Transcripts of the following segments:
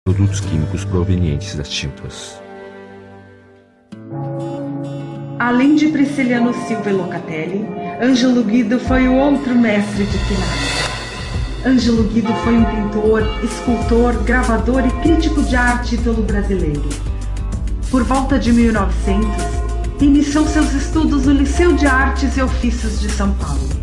produtos químicos provenientes das tintas. Além de Prisciliano Silva e Locatelli, Ângelo Guido foi o outro mestre de Pinali. Ângelo Guido foi um pintor, escultor, gravador e crítico de arte ítalo-brasileiro. Por volta de 1900, iniciou seus estudos no Liceu de Artes e Ofícios de São Paulo.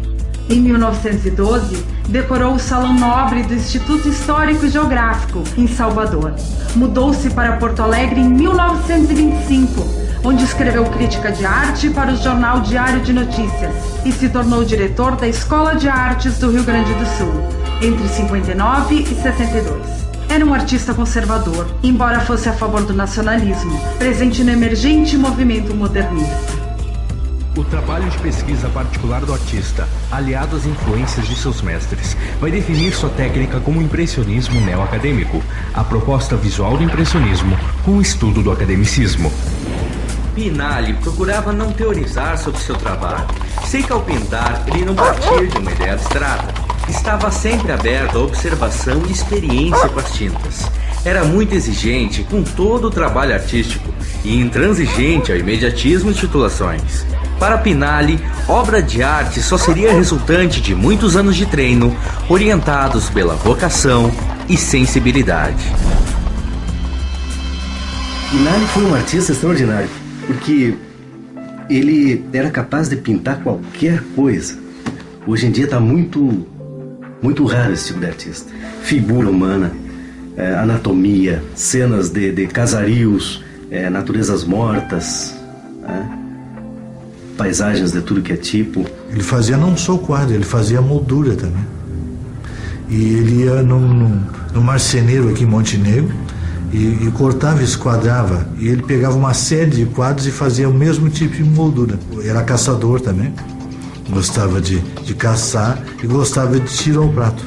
Em 1912, decorou o Salão Nobre do Instituto Histórico e Geográfico, em Salvador. Mudou-se para Porto Alegre em 1925, onde escreveu crítica de arte para o jornal Diário de Notícias e se tornou diretor da Escola de Artes do Rio Grande do Sul, entre 59 e 62. Era um artista conservador, embora fosse a favor do nacionalismo, presente no emergente movimento modernista. O trabalho de pesquisa particular do artista, aliado às influências de seus mestres, vai definir sua técnica como impressionismo neoacadêmico, a proposta visual do impressionismo com o estudo do academicismo. Pinali procurava não teorizar sobre seu trabalho. Sei que ao pintar ele não partia de uma ideia abstrata. Estava sempre aberto à observação e experiência com as tintas. Era muito exigente com todo o trabalho artístico e intransigente ao imediatismo de titulações. Para Pinali, obra de arte só seria resultante de muitos anos de treino, orientados pela vocação e sensibilidade. Pinali foi um artista extraordinário, porque ele era capaz de pintar qualquer coisa. Hoje em dia está muito raro esse tipo de artista. Figura humana, anatomia, cenas de casarios, naturezas mortas, paisagens de tudo que é tipo. Ele fazia não só o quadro, ele fazia a moldura também. E ele ia no marceneiro aqui em Montenegro e cortava e esquadrava. E ele pegava uma série de quadros e fazia o mesmo tipo de moldura. Era caçador também. Gostava de caçar e gostava de tirar o prato.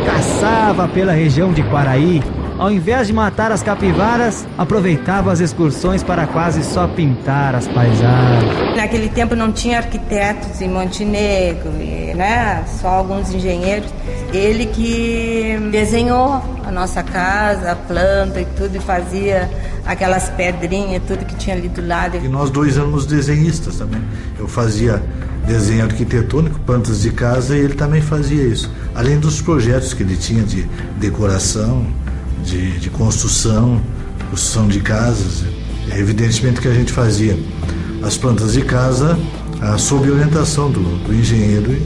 Caçava pela região de Quaraí. Ao invés de matar as capivaras, aproveitava as excursões para quase só pintar as paisagens. Naquele tempo não tinha arquitetos em Montenegro, né? Só alguns engenheiros. Ele que desenhou a nossa casa, a planta e tudo, e fazia aquelas pedrinhas, tudo que tinha ali do lado. E nós dois éramos desenhistas também. Eu fazia desenho arquitetônico, plantas de casa, e ele também fazia isso. Além dos projetos que ele tinha de decoração, de construção de casas. Evidentemente que a gente fazia as plantas de casa sob orientação do engenheiro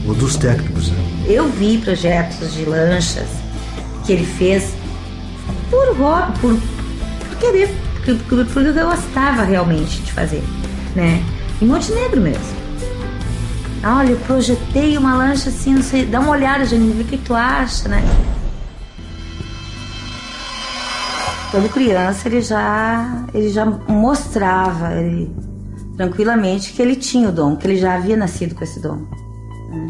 ou dos técnicos. Eu vi projetos de lanchas que ele fez por hobby, por querer, porque eu gostava realmente de fazer, né? Em Montenegro mesmo. Olha, eu projetei uma lancha assim, não sei, dá uma olhada, Janine, o que tu acha, né? Quando criança ele já mostrava tranquilamente que ele tinha o dom, que ele já havia nascido com esse dom, né?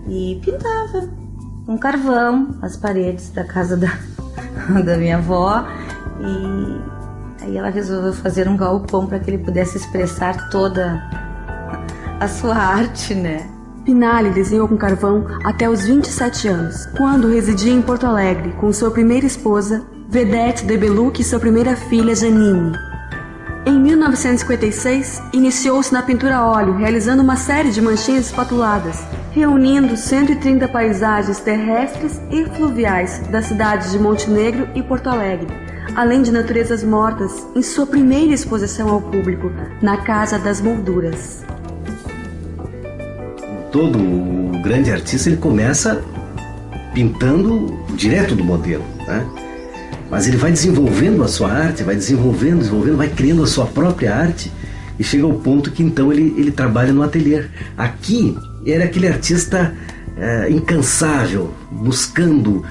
E pintava com carvão as paredes da casa da minha avó, e aí ela resolveu fazer um galpão para que ele pudesse expressar toda a sua arte, né? Pinali desenhou com carvão até os 27 anos, quando residia em Porto Alegre com sua primeira esposa, Vedete de Belluc, e sua primeira filha, Janine. Em 1956, iniciou-se na pintura a óleo, realizando uma série de manchinhas espatuladas, reunindo 130 paisagens terrestres e fluviais das cidades de Montenegro e Porto Alegre, além de naturezas mortas, em sua primeira exposição ao público, na Casa das Molduras. Todo o grande artista, ele começa pintando direto do modelo, né? Mas ele vai desenvolvendo a sua arte, vai desenvolvendo, vai criando a sua própria arte, e chega ao ponto que então ele trabalha no ateliê. Aqui era aquele artista incansável, buscando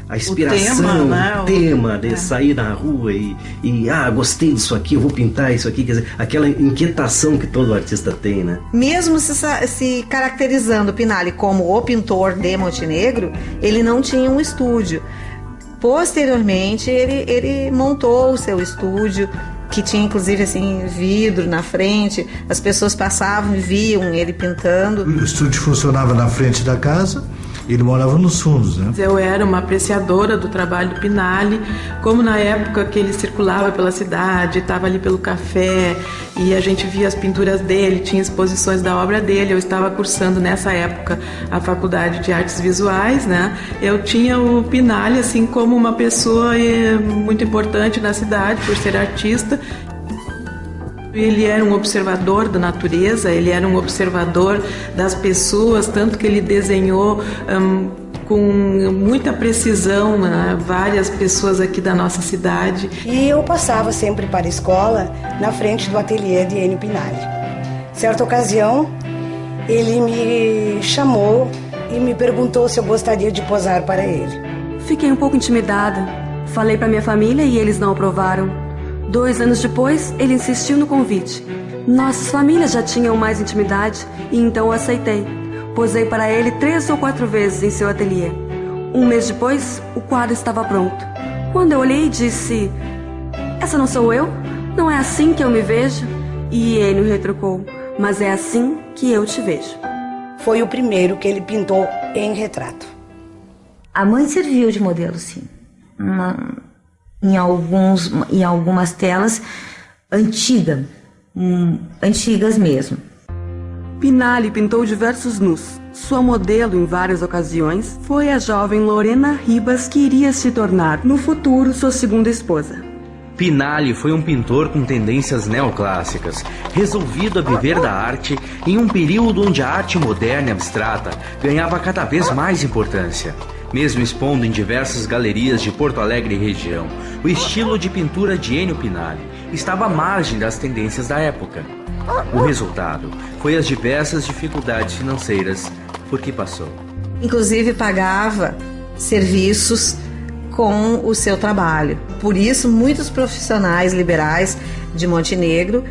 a inspiração, o tema de sair na rua e gostei disso aqui, eu vou pintar isso aqui, quer dizer, aquela inquietação que todo artista tem, né? Mesmo se caracterizando Pinali como o pintor de Montenegro, ele não tinha um estúdio. Posteriormente, ele montou o seu estúdio, que tinha inclusive assim vidro na frente, as pessoas passavam e viam ele pintando. O estúdio funcionava na frente da casa Ele morava nos fundos, né? Eu era uma apreciadora do trabalho do Pinali, como na época que ele circulava pela cidade, estava ali pelo café e a gente via as pinturas dele, tinha exposições da obra dele. Eu estava cursando nessa época a Faculdade de Artes Visuais, né? Eu tinha o Pinali assim como uma pessoa muito importante na cidade por ser artista. Ele era um observador da natureza, ele era um observador das pessoas, tanto que ele desenhou com muita precisão, né, várias pessoas aqui da nossa cidade. E eu passava sempre para a escola na frente do ateliê de Enio Pinali. Certa ocasião, ele me chamou e me perguntou se eu gostaria de posar para ele. Fiquei um pouco intimidada. Falei para minha família e eles não aprovaram. 2 anos depois, ele insistiu no convite. Nossas famílias já tinham mais intimidade e então eu aceitei. Posei para ele 3 ou 4 vezes em seu ateliê. 1 mês depois, o quadro estava pronto. Quando eu olhei, disse: "Essa não sou eu? Não é assim que eu me vejo?" E Enio retrucou: "Mas é assim que eu te vejo." Foi o primeiro que ele pintou em retrato. A mãe serviu de modelo, sim. Em algumas telas antigas mesmo. Pinali pintou diversos nus. Sua modelo em várias ocasiões foi a jovem Lorena Ribas, que iria se tornar, no futuro, sua segunda esposa. Pinali foi um pintor com tendências neoclássicas, resolvido a viver da arte em um período onde a arte moderna e abstrata ganhava cada vez mais importância. Mesmo expondo em diversas galerias de Porto Alegre e região, o estilo de pintura de Enio Pinali estava à margem das tendências da época. O resultado foi as diversas dificuldades financeiras por que passou. Inclusive pagava serviços com o seu trabalho. Por isso, muitos profissionais liberais de Montenegro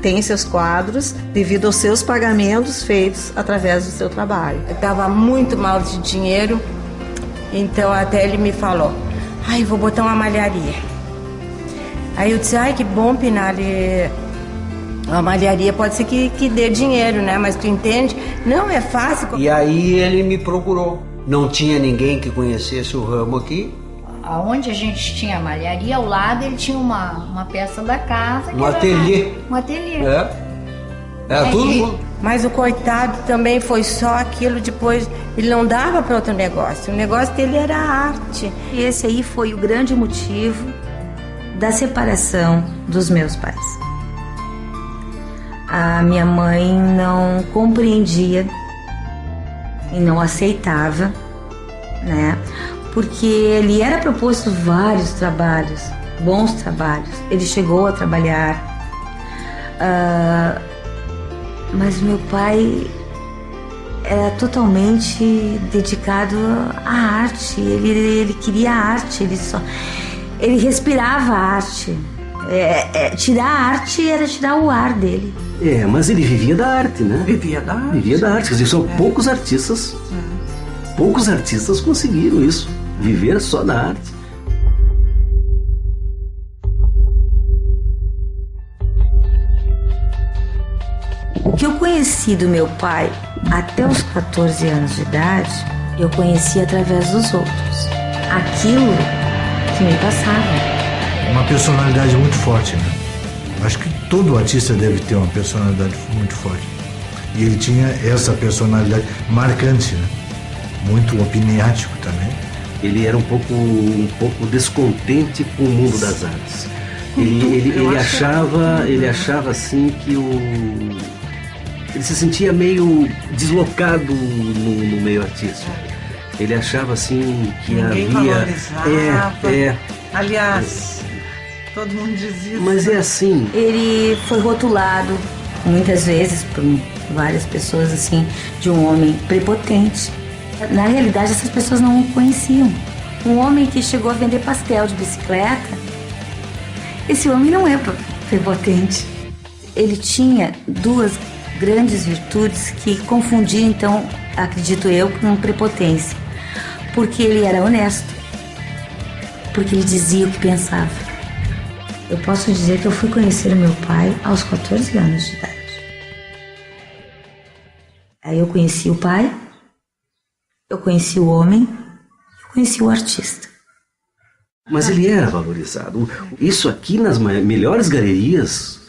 têm seus quadros devido aos seus pagamentos feitos através do seu trabalho. Eu estava muito mal de dinheiro. Então até ele me falou: "Ai, vou botar uma malharia." Aí eu disse: "Ai, que bom, Pinali. A malharia pode ser que dê dinheiro, né? Mas tu entende? Não é fácil." E aí ele me procurou. Não tinha ninguém que conhecesse o ramo aqui. Aonde a gente tinha a malharia, ao lado ele tinha uma peça da casa. Um ateliê. Um ateliê. Era tudo. Mas o coitado também foi só aquilo, depois ele não dava para outro negócio. O negócio dele era a arte. E esse aí foi o grande motivo da separação dos meus pais. A minha mãe não compreendia e não aceitava, né? Porque ele era proposto vários trabalhos, bons trabalhos. Ele chegou a trabalhar, mas meu pai era totalmente dedicado à arte. Ele queria a arte, ele respirava a arte. Tirar a arte era tirar o ar dele. Mas ele vivia da arte, né? Vivia da arte. Vivia da arte. Quer dizer, são poucos artistas conseguiram isso. Viver só da arte. O que eu conheci do meu pai até os 14 anos de idade, eu conheci através dos outros. Aquilo que me passava. Uma personalidade muito forte, né? Acho que todo artista deve ter uma personalidade muito forte. E ele tinha essa personalidade marcante, né? Muito opiniático também. Ele era um pouco descontente com o mundo das artes. Ele achava assim que ele se sentia meio deslocado no meio artístico. Ele achava assim que ninguém havia... valorizava. Aliás, todo mundo dizia isso. Mas é assim. Ele foi rotulado muitas vezes por várias pessoas assim de um homem prepotente. Na realidade, essas pessoas não o conheciam. Um homem que chegou a vender pastel de bicicleta, esse homem não é prepotente. Ele tinha 2 grandes virtudes que confundiam, então, acredito eu, com prepotência. Porque ele era honesto. Porque ele dizia o que pensava. Eu posso dizer que eu fui conhecer o meu pai aos 14 anos de idade. Aí eu conheci o pai. Eu conheci o homem, eu conheci o artista. Mas ele era valorizado. Isso aqui nas melhores galerias